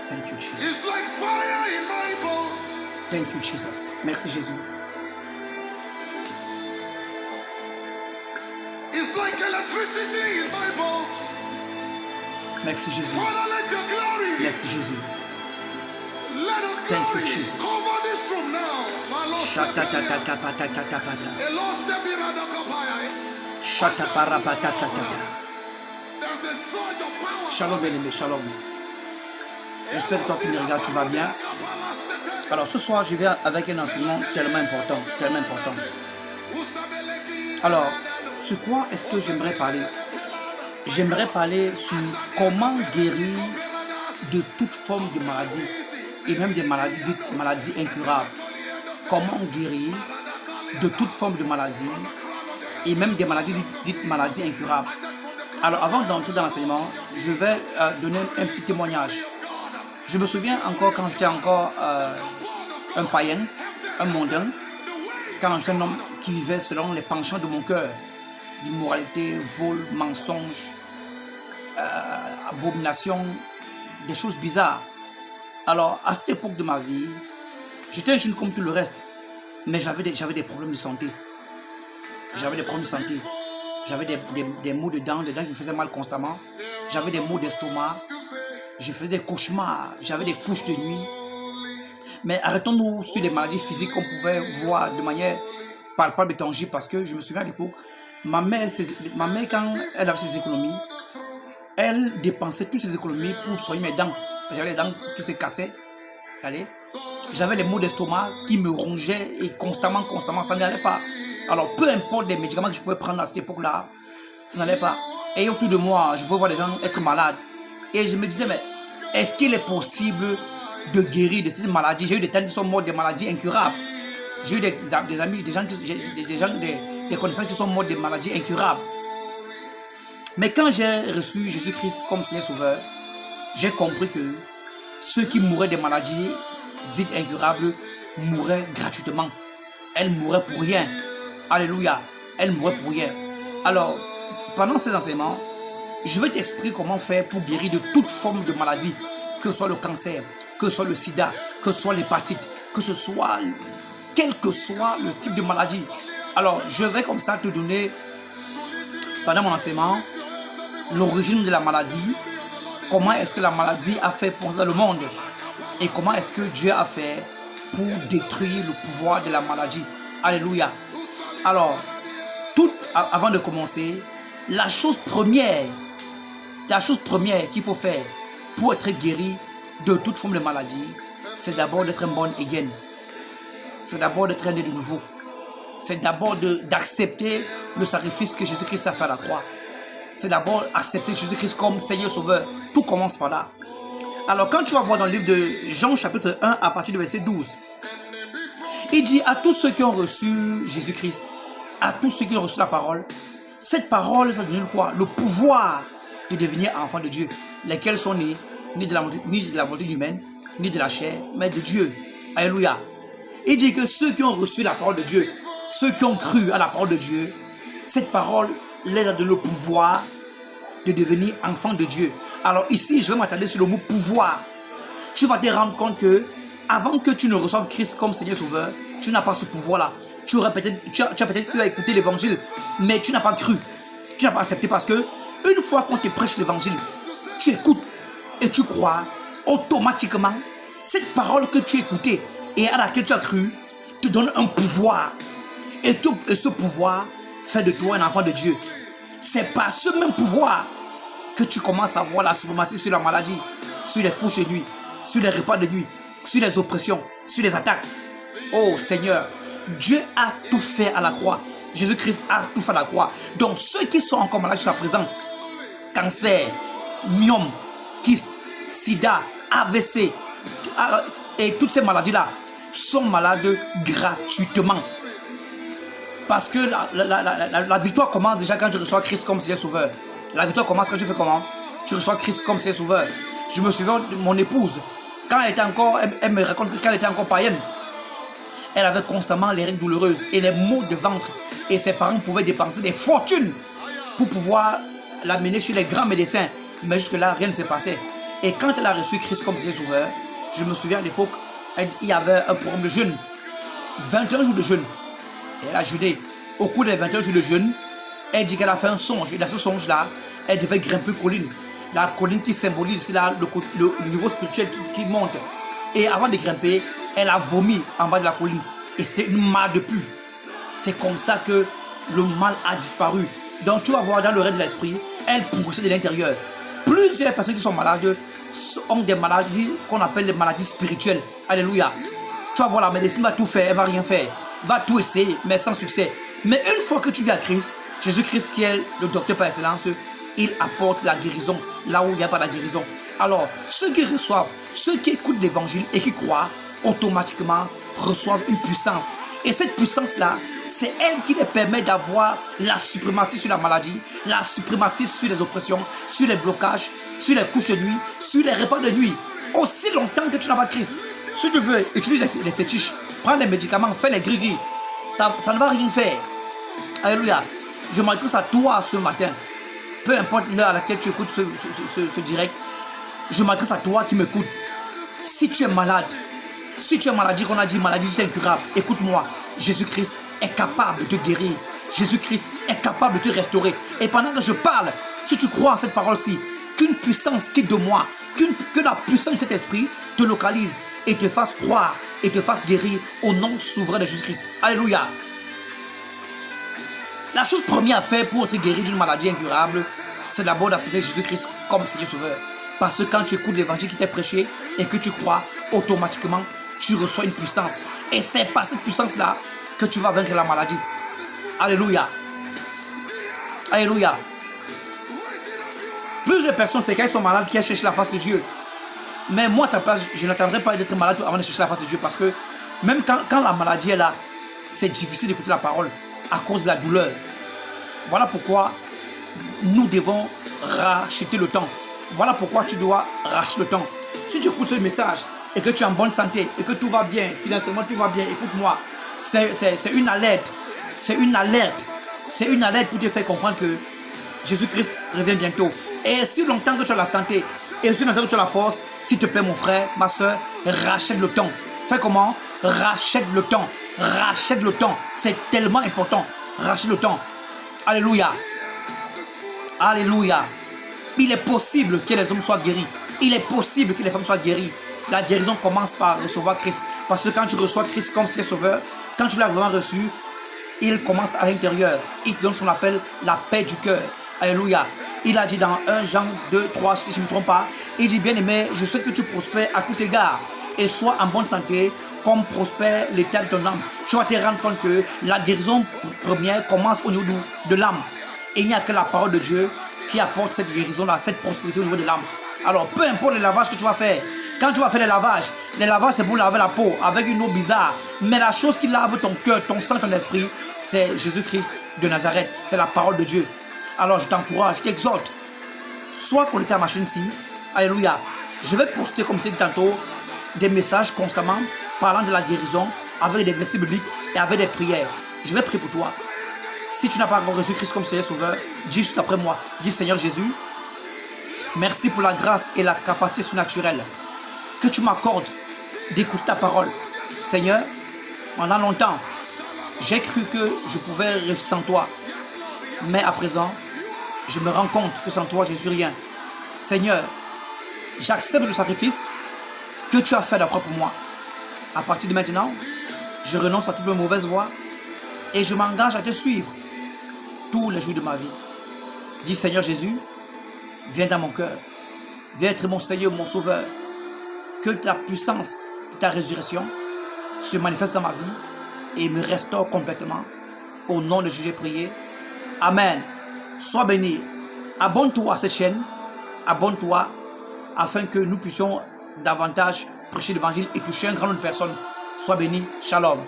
Thank you, Jesus. It's like fire in my bones. Thank you, Jesus. Merci, Jésus. It's like electricity in my bones. Merci, Jésus. Father, let your glory. Merci, Jésus. Let your Thank you, glory Jesus. cover this room now. My Lord, Shatatatakapatakatapata. Elos tebiradakapaya. Shataparapatatatata. There's a surge of power. Shalom, bien-aimé, shalom. J'espère que toi qui me regardes, tu vas bien. Alors, ce soir, je viens avec un enseignement tellement important, tellement important. Alors, sur quoi est-ce que j'aimerais parler? J'aimerais parler sur comment guérir de toute forme de maladie et même des maladies dites maladies incurables. Comment guérir de toute forme de maladie et même des maladies dites maladies incurables. Alors, avant d'entrer dans l'enseignement, je vais donner un petit témoignage. Je me souviens encore quand j'étais encore un païen, un mondain, quand j'étais un homme qui vivait selon les penchants de mon cœur, l'immoralité, vol, mensonge, abomination, des choses bizarres. Alors, à cette époque de ma vie, j'étais un jeune comme tout le reste, mais j'avais des problèmes de santé. J'avais des problèmes de santé. J'avais des maux de dents qui me faisaient mal constamment. J'avais des maux d'estomac. Je faisais des cauchemars. J'avais des couches de nuit. Mais arrêtons-nous sur les maladies physiques qu'on pouvait voir de manière palpable et tangible, parce que je me souviens à l'époque, ma mère, quand elle avait ses économies, elle dépensait toutes ses économies pour soigner mes dents. J'avais les dents qui se cassaient. Allez. J'avais les maux d'estomac qui me rongeaient et constamment, ça n'allait pas. Alors, peu importe les médicaments que je pouvais prendre à cette époque-là, ça n'allait pas. Et autour de moi, je pouvais voir des gens être malades. Et je me disais, mais est-ce qu'il est possible de guérir de cette maladie? J'ai eu des gens qui sont morts de maladies incurables. J'ai eu des amis, des connaissances qui sont morts de maladies incurables. Mais quand j'ai reçu Jésus-Christ comme Seigneur Sauveur, j'ai compris que ceux qui mouraient de maladies dites incurables mouraient gratuitement. Elles mouraient pour rien. Alléluia. Elles mouraient pour rien. Alors, pendant ces enseignements, je vais t'expliquer comment faire pour guérir de toute forme de maladie, que ce soit le cancer, que ce soit le sida, que ce soit l'hépatite, que ce soit, quel que soit le type de maladie. Alors, je vais comme ça te donner, pendant mon enseignement, l'origine de la maladie, comment est-ce que la maladie a fait pour le monde et comment est-ce que Dieu a fait pour détruire le pouvoir de la maladie. Alléluia. Alors, avant de commencer, la chose première qu'il faut faire pour être guéri de toute forme de maladie, c'est d'abord d'être un born again. C'est d'abord d'être né de nouveau. C'est d'abord d'accepter le sacrifice que Jésus-Christ a fait à la croix. C'est d'abord accepter Jésus-Christ comme Seigneur Sauveur. Tout commence par là. Alors, quand tu vas voir dans le livre de Jean chapitre 1 à partir du verset 12, il dit à tous ceux qui ont reçu Jésus-Christ, à tous ceux qui ont reçu la parole, cette parole, ça donne quoi? Le pouvoir de devenir enfant de Dieu, lesquels sont nés, ni de la volonté humaine, ni de la chair, mais de Dieu. Alléluia. Il dit que ceux qui ont reçu la parole de Dieu, ceux qui ont cru à la parole de Dieu, cette parole leur donne le pouvoir de devenir enfant de Dieu. Alors ici, je vais m'attarder sur le mot pouvoir. Tu vas te rendre compte que avant que tu ne reçoives Christ comme Seigneur Sauveur, tu n'as pas ce pouvoir-là. Tu as peut-être eu à écouter l'évangile, mais tu n'as pas cru. Tu n'as pas accepté parce que une fois qu'on te prêche l'évangile, tu écoutes et tu crois, automatiquement, cette parole que tu écoutais et à laquelle tu as cru te donne un pouvoir. Et ce pouvoir fait de toi un enfant de Dieu. C'est par ce même pouvoir que tu commences à voir la suprématie sur la maladie, sur les couches de nuit, sur les repas de nuit, sur les oppressions, sur les attaques. Oh Seigneur, Dieu a tout fait à la croix. Jésus-Christ a tout fait à la croix. Donc ceux qui sont encore malades jusqu'à présent, cancer, myome, kyste, sida, AVC et toutes ces maladies-là sont malades gratuitement. Parce que la victoire commence déjà quand tu reçois Christ comme Seigneur Sauveur. La victoire commence quand tu fais comment? Tu reçois Christ comme Seigneur Sauveur. Je me souviens de mon épouse, quand elle me raconte que quand elle était encore païenne, elle avait constamment les règles douloureuses et les maux de ventre. Et ses parents pouvaient dépenser des fortunes pour pouvoir l'amener chez les grands médecins. Mais jusque-là, rien ne s'est passé. Et quand elle a reçu Christ comme Seigneur Sauveur, je me souviens à l'époque, il y avait un programme de jeûne. 21 jours de jeûne. Et elle a jeûné. Au cours des 21 jours de jeûne, elle dit qu'elle a fait un songe. Et dans ce songe-là, elle devait grimper colline. La colline qui symbolise là, le niveau spirituel qui monte. Et avant de grimper, elle a vomi en bas de la colline. Et c'était une malle de pus. C'est comme ça que le mal a disparu. Donc tu vas voir dans le reste de l'esprit, elle pourrissait de l'intérieur. Plusieurs personnes qui sont malades ont des maladies qu'on appelle les maladies spirituelles. Alléluia. Tu vas voir, la médecine va tout faire, elle va rien faire. Va tout essayer, mais sans succès. Mais une fois que tu viens à Christ, Jésus-Christ qui est le docteur par excellence, il apporte la guérison là où il n'y a pas de guérison. Alors, ceux qui reçoivent, ceux qui écoutent l'évangile et qui croient, automatiquement reçoivent une puissance. Et cette puissance-là, c'est elle qui les permet d'avoir la suprématie sur la maladie, la suprématie sur les oppressions, sur les blocages, sur les couches de nuit, sur les repas de nuit. Aussi longtemps que tu n'as pas Christ, si tu veux, utilise les fétiches, prends les médicaments, fais les gris-gris. Ça ne va rien faire. Alléluia. Je m'adresse à toi ce matin. Peu importe l'heure à laquelle tu écoutes ce direct, je m'adresse à toi qui m'écoutes. Si tu es malade, si tu as une maladie qu'on a dit maladie incurable, écoute-moi. Jésus-Christ est capable de te guérir. Jésus-Christ est capable de te restaurer. Et pendant que je parle, si tu crois en cette parole-ci, qu'une puissance quitte de moi, que la puissance de cet esprit te localise et te fasse croire et te fasse guérir au nom souverain de Jésus-Christ. Alléluia. La chose première à faire pour être guéri d'une maladie incurable, c'est d'abord d'accepter Jésus-Christ comme Seigneur Sauveur. Parce que quand tu écoutes l'évangile qui t'est prêché et que tu crois, automatiquement, tu reçois une puissance. Et c'est par cette puissance-là que tu vas vaincre la maladie. Alléluia. Alléluia. Plusieurs personnes, c'est quand ils sont malades, qui cherchent la face de Dieu. Mais moi, à ta place, je n'attendrai pas d'être malade avant de chercher la face de Dieu. Parce que même quand la maladie est là, c'est difficile d'écouter la parole à cause de la douleur. Voilà pourquoi nous devons racheter le temps. Voilà pourquoi tu dois racheter le temps. Si tu écoutes ce message et que tu es en bonne santé et que tout va bien, financièrement tout va bien, écoute-moi, c'est une alerte. C'est une alerte. C'est une alerte pour te faire comprendre que Jésus-Christ revient bientôt. Et si longtemps que tu as la santé et si longtemps que tu as la force, s'il te plaît mon frère, ma soeur, rachète le temps. Fais comment? Rachète le temps. Rachète le temps. C'est tellement important. Rachète le temps. Alléluia. Alléluia. Il est possible que les hommes soient guéris. Il est possible que les femmes soient guéries. La guérison commence par recevoir Christ. Parce que quand tu reçois Christ comme Seigneur Sauveur, quand tu l'as vraiment reçu, il commence à l'intérieur. Il te donne ce qu'on appelle la paix du cœur. Alléluia. Il a dit dans 1 Jean 2, 3, si je ne me trompe pas, il dit, bien-aimé, je souhaite que tu prospères à tout égard et sois en bonne santé comme prospère l'état de ton âme. Tu vas te rendre compte que la guérison première commence au niveau de l'âme. Et il n'y a que la parole de Dieu qui apporte cette guérison-là, cette prospérité au niveau de l'âme. Alors, peu importe le lavage que tu vas faire, quand tu vas faire les lavages c'est pour laver la peau avec une eau bizarre. Mais la chose qui lave ton cœur, ton sang, ton esprit, c'est Jésus-Christ de Nazareth. C'est la parole de Dieu. Alors, je t'encourage, je t'exhorte. Sois connecté à ma chaîne-ci. Alléluia. Je vais poster, comme je t'ai dit tantôt, des messages constamment parlant de la guérison avec des versets bibliques et avec des prières. Je vais prier pour toi. Si tu n'as pas encore reçu Christ comme Seigneur Sauveur, dis juste après moi. Dis Seigneur Jésus, merci pour la grâce et la capacité surnaturelle que tu m'accordes d'écouter ta parole. Seigneur, pendant longtemps, j'ai cru que je pouvais réussir sans toi. Mais à présent, je me rends compte que sans toi, je ne suis rien. Seigneur, j'accepte le sacrifice que tu as fait d'accord pour moi. À partir de maintenant, je renonce à toutes mes mauvaises voies et je m'engage à te suivre tous les jours de ma vie. Dis Seigneur Jésus, viens dans mon cœur. Viens être mon Seigneur, mon Sauveur. Que la puissance de ta résurrection se manifeste dans ma vie et me restaure complètement. Au nom de Jésus, j'ai prié. Amen. Sois béni. Abonne-toi à cette chaîne. Abonne-toi afin que nous puissions davantage prêcher l'évangile et toucher un grand nombre de personnes. Sois béni. Shalom.